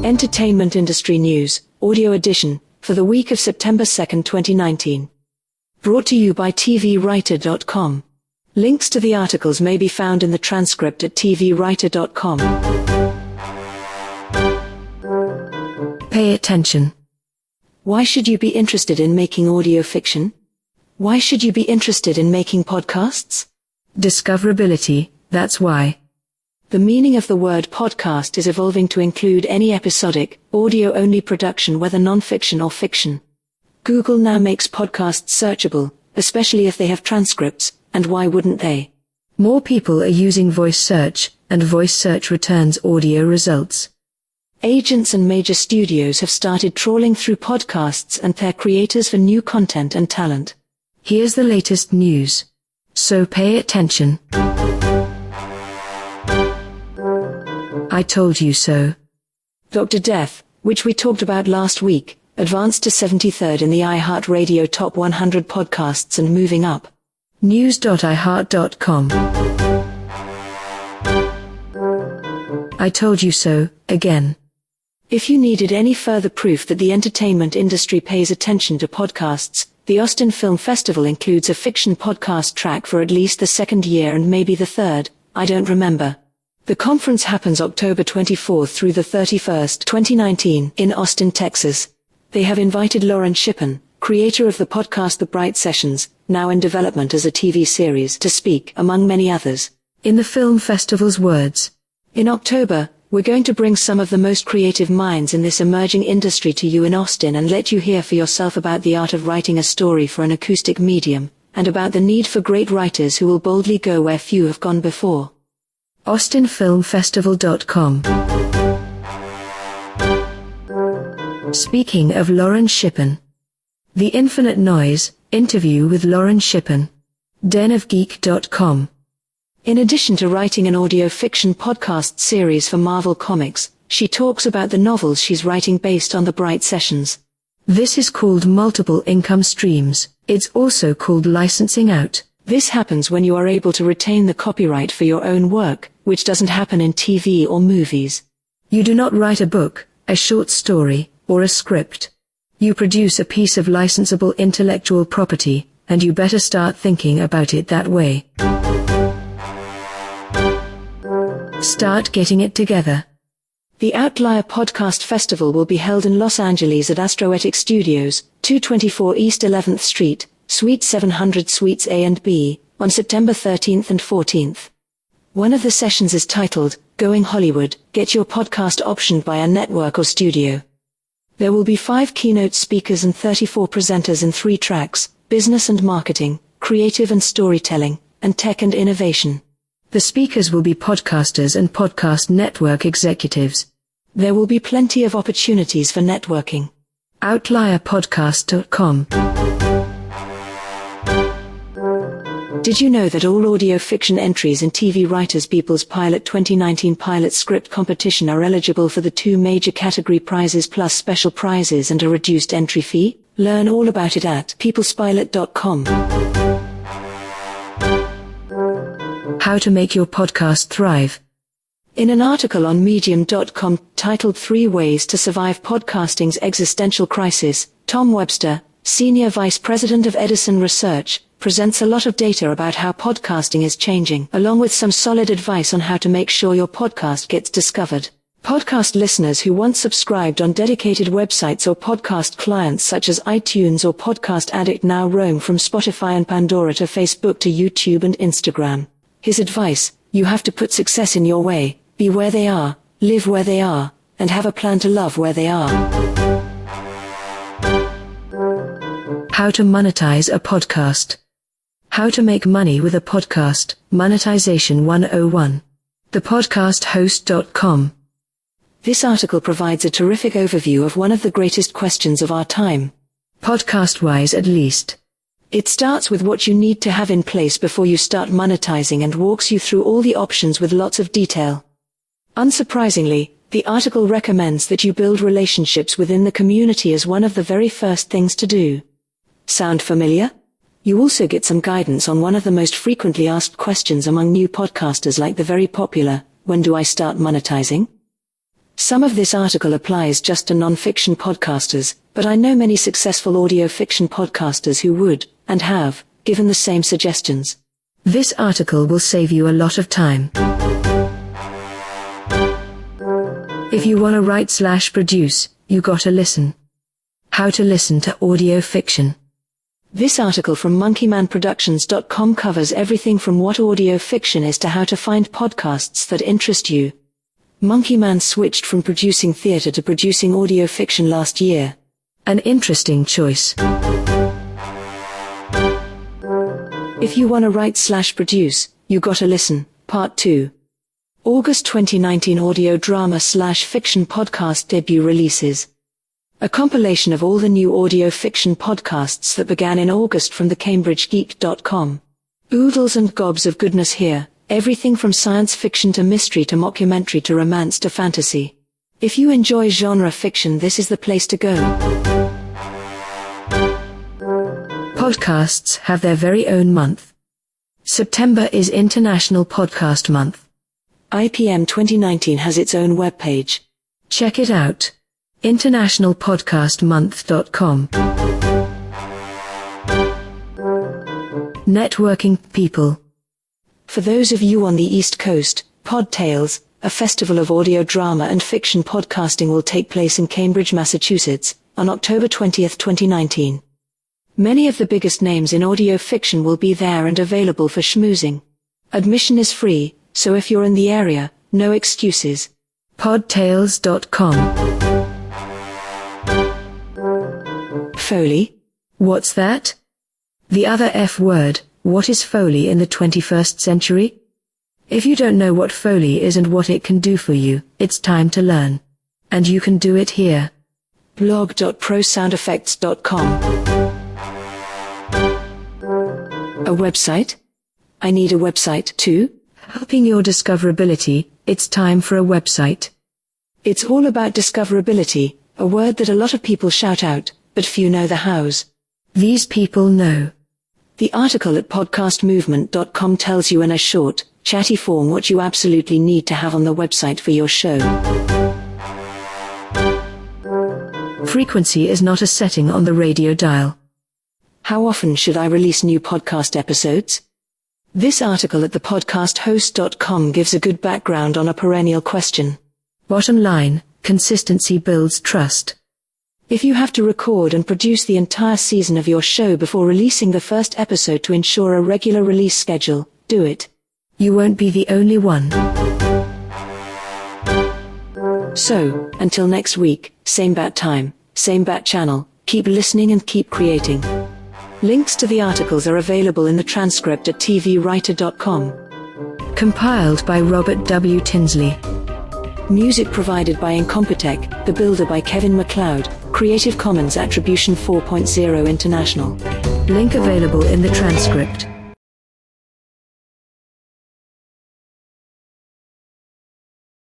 Entertainment Industry News, Audio Edition, for the week of September 2, 2019. Brought to you by TVWriter.com. Links to the articles may be found in the transcript at TVWriter.com. Pay attention. Why should you be interested in making audio fiction? Why should you be interested in making podcasts? Discoverability, that's why. The meaning of the word podcast is evolving to include any episodic, audio-only production, whether non-fiction or fiction. Google now makes podcasts searchable, especially if they have transcripts, and why wouldn't they? More people are using voice search, and voice search returns audio results. Agents and major studios have started trawling through podcasts and their creators for new content and talent. Here's the latest news. So pay attention. I told you so. Dr. Death, which we talked about last week, advanced to 73rd in the iHeartRadio Top 100 podcasts and moving up. News.iheart.com. I told you so, again. If you needed any further proof that the entertainment industry pays attention to podcasts, the Austin Film Festival includes a fiction podcast track for at least the second year and maybe the third, I don't remember. The conference happens October 24 through the 31st, 2019, in Austin, Texas. They have invited Lauren Shippen, creator of the podcast The Bright Sessions, now in development as a TV series, to speak, among many others. In the film festival's words, "In October, we're going to bring some of the most creative minds in this emerging industry to you in Austin and let you hear for yourself about the art of writing a story for an acoustic medium, and about the need for great writers who will boldly go where few have gone before." AustinFilmFestival.com. Speaking of Lauren Shippen. The Infinite Noise, interview with Lauren Shippen. denofgeek.com. In addition to writing an audio fiction podcast series for Marvel Comics, she talks about the novels she's writing based on the Bright Sessions. This is called multiple income streams. It's also called licensing out. This happens when you are able to retain the copyright for your own work, which doesn't happen in TV or movies. You do not write a book, a short story, or a script. You produce a piece of licensable intellectual property, and you better start thinking about it that way. Start getting it together. The Outlier Podcast Festival will be held in Los Angeles at Astroetic Studios, 224 East 11th Street, Suite 700 Suites A and B, on September 13th and 14th. One of the sessions is titled, Going Hollywood, Get Your Podcast Optioned by a Network or Studio. There will be 5 keynote speakers and 34 presenters in 3 tracks, business and marketing, creative and storytelling, and tech and innovation. The speakers will be podcasters and podcast network executives. There will be plenty of opportunities for networking. OutlierPodcast.com. Did you know that all audio fiction entries in TV Writers People's Pilot 2019 Pilot Script Competition are eligible for the 2 major category prizes plus special prizes and a reduced entry fee? Learn all about it at peoplespilot.com. How to make your podcast thrive. In an article on Medium.com titled 3 Ways to Survive Podcasting's Existential Crisis, Tom Webster, Senior Vice President of Edison Research, presents a lot of data about how podcasting is changing, along with some solid advice on how to make sure your podcast gets discovered. Podcast listeners who once subscribed on dedicated websites or podcast clients such as iTunes or Podcast Addict now roam from Spotify and Pandora to Facebook to YouTube and Instagram. His advice: you have to put success in your way, be where they are, live where they are, and have a plan to love where they are. How to monetize a podcast. How to make money with a podcast, Monetization 101. ThePodcastHost.com. This article provides a terrific overview of one of the greatest questions of our time. Podcast-wise at least. It starts with what you need to have in place before you start monetizing and walks you through all the options with lots of detail. Unsurprisingly, the article recommends that you build relationships within the community as one of the very first things to do. Sound familiar? You also get some guidance on one of the most frequently asked questions among new podcasters, like the very popular, when do I start monetizing? Some of this article applies just to non-fiction podcasters, but I know many successful audio fiction podcasters who would, and have, given the same suggestions. This article will save you a lot of time. If you want to write/produce, you gotta listen. How to listen to audio fiction. This article from monkeymanproductions.com covers everything from what audio fiction is to how to find podcasts that interest you. Monkeyman switched from producing theater to producing audio fiction last year. An interesting choice. If you want to write/produce, you gotta listen, Part 2. August 2019 audio drama/fiction podcast debut releases. A compilation of all the new audio fiction podcasts that began in August from thecambridgegeek.com. Oodles and gobs of goodness here, everything from science fiction to mystery to mockumentary to romance to fantasy. If you enjoy genre fiction, this is the place to go. Podcasts have their very own month. September is International Podcast Month. IPM 2019 has its own webpage. Check it out. internationalpodcastmonth.com. Networking people. For those of you on the East Coast, Podtales, a festival of audio drama and fiction podcasting, will take place in Cambridge, Massachusetts, on October 20, 2019. Many of the biggest names in audio fiction will be there and available for schmoozing. Admission is free, so if you're in the area, no excuses. Podtales.com. Foley? What's that? The other F word. What is Foley in the 21st century? If you don't know what Foley is and what it can do for you, it's time to learn. And you can do it here. blog.prosoundeffects.com. A website? I need a website too. Helping your discoverability, it's time for a website. It's all about discoverability, a word that a lot of people shout out, but few know the hows. These people know. The article at podcastmovement.com tells you in a short, chatty form what you absolutely need to have on the website for your show. Frequency is not a setting on the radio dial. How often should I release new podcast episodes? This article at thepodcasthost.com gives a good background on a perennial question. Bottom line, consistency builds trust. If you have to record and produce the entire season of your show before releasing the first episode to ensure a regular release schedule, do it. You won't be the only one. So, until next week, same bat time, same bat channel, keep listening and keep creating. Links to the articles are available in the transcript at TVWriter.com. Compiled by Robert W. Tinsley. Music provided by Incompetech, The Builder by Kevin MacLeod, Creative Commons Attribution 4.0 International. Link available in the transcript.